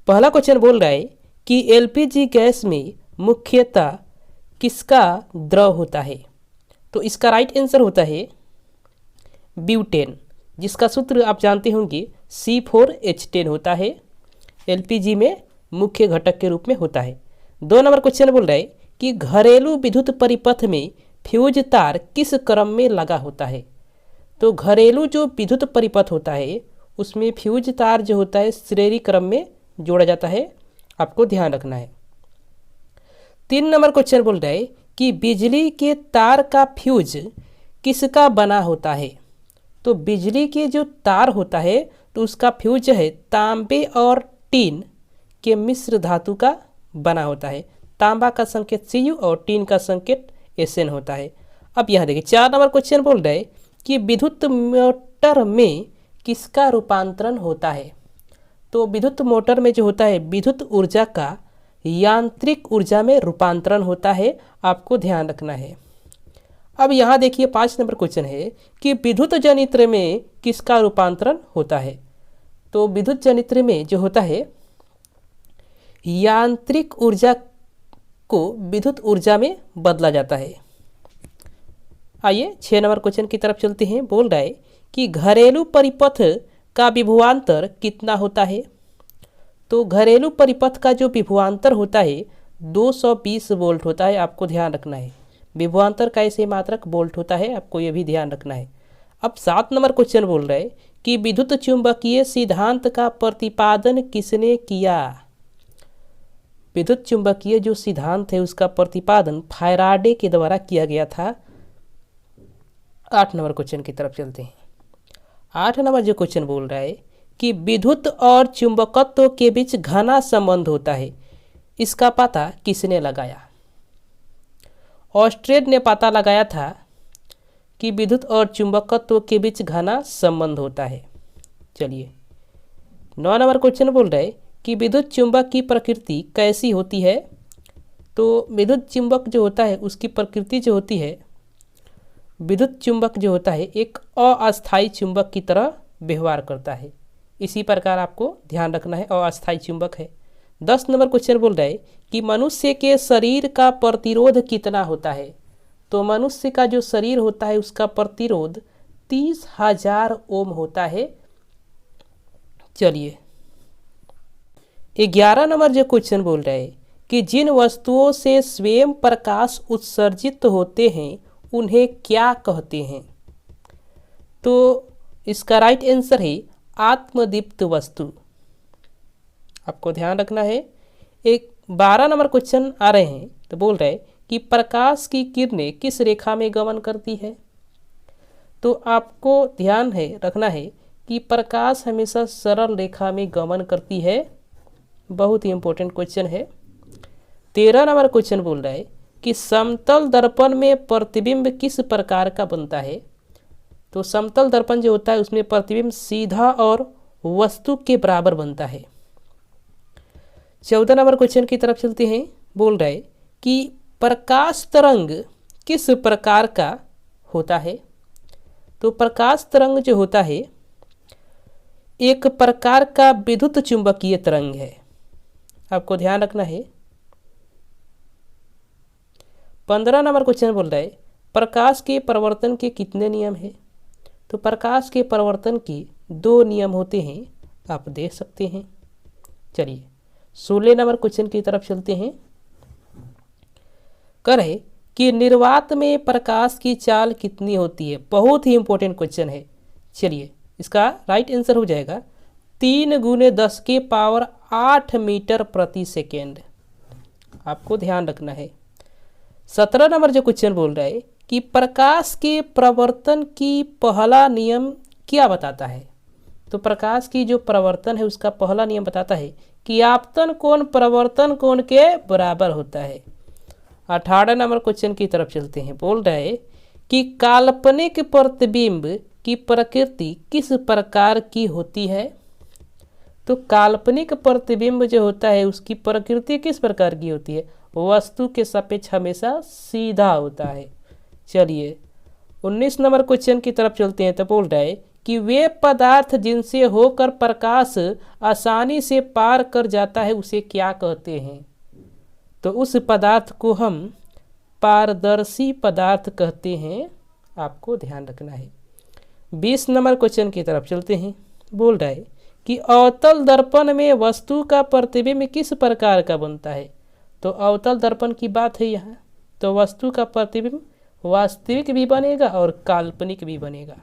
पहला क्वेश्चन बोल रहा है कि एलपीजी गैस में मुख्यतः किसका द्रव होता है। तो इसका राइट आंसर होता है ब्यूटेन, जिसका सूत्र आप जानते होंगे C4H10 होता है। एलपीजी में मुख्य घटक के रूप में होता है। 2 नंबर क्वेश्चन बोल रहा है कि घरेलू विद्युत परिपथ में फ्यूज तार किस क्रम में लगा होता है। तो घरेलू जो विद्युत परिपथ होता है उसमें फ्यूज तार जो होता है श्रेणी क्रम में जोड़ा जाता है, आपको ध्यान रखना है। 3 नंबर क्वेश्चन बोल रहा है कि बिजली के तार का फ्यूज किसका बना होता है। तो बिजली के जो तार होता है तो उसका फ्यूज है तांबे और टीन के मिश्र धातु का बना होता है। तांबा का संकेत Cu और टीन का संकेत Sn होता है। अब यहाँ देखिए 4 नंबर क्वेश्चन बोल रहा है कि विद्युत मोटर में किसका रूपांतरण होता है। तो विद्युत मोटर में जो होता है विद्युत ऊर्जा का यांत्रिक ऊर्जा में रूपांतरण होता है, आपको ध्यान रखना है। अब यहाँ देखिए 5 नंबर क्वेश्चन है कि विद्युत जनित्र में किसका रूपांतरण होता है। तो विद्युत जनित्र में जो होता है यांत्रिक ऊर्जा को विद्युत ऊर्जा में बदला जाता है। आइए 6 नंबर क्वेश्चन की तरफ चलते हैं। बोल रहा है कि घरेलू परिपथ का विभवांतर कितना होता है। तो घरेलू परिपथ का जो विभवांतर होता है 220 वोल्ट होता है, आपको ध्यान रखना है। विभवांतर का ऐसे मात्रक वोल्ट होता है, आपको यह भी ध्यान रखना है। अब 7 नंबर क्वेश्चन बोल रहा है कि विद्युत चुंबकीय सिद्धांत का प्रतिपादन किसने किया। विद्युत चुंबकीय जो सिद्धांत है उसका प्रतिपादन फैराडे के द्वारा किया गया था। 8 नंबर क्वेश्चन की तरफ चलते हैं। 8 नंबर जो क्वेश्चन बोल रहा है कि विद्युत और चुंबकत्व के बीच घना संबंध होता है, इसका पता किसने लगाया। ऑस्ट्रेड ने पता लगाया था कि विद्युत और चुंबकत्व के बीच घना संबंध होता है। चलिए 9 नंबर क्वेश्चन बोल रहा है कि विद्युत चुंबक की प्रकृति कैसी होती है। तो विद्युत चुंबक जो होता है उसकी प्रकृति जो होती है, विद्युत चुंबक जो होता है एक अस्थायी चुंबक की तरह व्यवहार करता है। इसी प्रकार आपको ध्यान रखना है, अस्थायी चुंबक है। 10 नंबर क्वेश्चन बोल रहा है कि मनुष्य के शरीर का प्रतिरोध कितना होता है। तो मनुष्य का जो शरीर होता है उसका प्रतिरोध 30,000 ओम होता है। चलिए 11 नंबर जो क्वेश्चन बोल रहा है कि जिन वस्तुओं से स्वयं प्रकाश उत्सर्जित होते हैं उन्हें क्या कहते हैं। तो इसका राइट आंसर है आत्मदीप्त वस्तु, आपको ध्यान रखना है। 12 नंबर क्वेश्चन आ रहे हैं तो बोल रहे हैं कि प्रकाश की किरणें किस रेखा में गमन करती है। तो आपको ध्यान है रखना है कि प्रकाश हमेशा सरल रेखा में गमन करती है, बहुत ही इंपॉर्टेंट क्वेश्चन है। 13 नंबर क्वेश्चन बोल रहा है कि समतल दर्पण में प्रतिबिंब किस प्रकार का बनता है। तो समतल दर्पण जो होता है उसमें प्रतिबिंब सीधा और वस्तु के बराबर बनता है। 14 नंबर क्वेश्चन की तरफ चलते हैं। बोल रहे कि प्रकाश तरंग किस प्रकार का होता है। तो प्रकाश तरंग जो होता है एक प्रकार का विद्युत चुंबकीय तरंग है, आपको ध्यान रखना है। 15 नंबर क्वेश्चन बोल रहा है प्रकाश के परिवर्तन के कितने नियम हैं। तो प्रकाश के परिवर्तन के 2 नियम होते हैं, आप देख सकते हैं। चलिए 16 नंबर क्वेश्चन की तरफ चलते हैं। करें कि निर्वात में प्रकाश की चाल कितनी होती है, बहुत ही इंपॉर्टेंट क्वेश्चन है। चलिए इसका राइट आंसर हो जाएगा 3 × 10⁸ मीटर प्रति सेकेंड, आपको ध्यान रखना है। 17 नंबर जो क्वेश्चन बोल रहा है कि प्रकाश के प्रवर्तन की पहला नियम क्या बताता है। तो प्रकाश की जो प्रवर्तन है उसका पहला नियम बताता है कि आपतन कोण प्रवर्तन कोण के बराबर होता है। 18 नंबर क्वेश्चन की तरफ चलते हैं। बोल रहा है कि काल्पनिक प्रतिबिंब की प्रकृति किस प्रकार की होती है। तो काल्पनिक प्रतिबिंब जो होता है उसकी प्रकृति किस प्रकार की होती है, वस्तु के सापेक्ष हमेशा सीधा होता है। चलिए 19 नंबर क्वेश्चन की तरफ चलते हैं। तो बोल रहा है कि वे पदार्थ जिनसे होकर प्रकाश आसानी से पार कर जाता है उसे क्या कहते हैं? तो उस पदार्थ को हम पारदर्शी पदार्थ कहते हैं, आपको ध्यान रखना है। 20 नंबर क्वेश्चन की तरफ चलते हैं। बोल रहा है कि अवतल दर्पण में वस्तु का प्रतिबिंब किस प्रकार का बनता है? तो अवतल दर्पण की बात है यहाँ, तो वस्तु का प्रतिबिंब वास्तविक भी बनेगा और काल्पनिक भी बनेगा।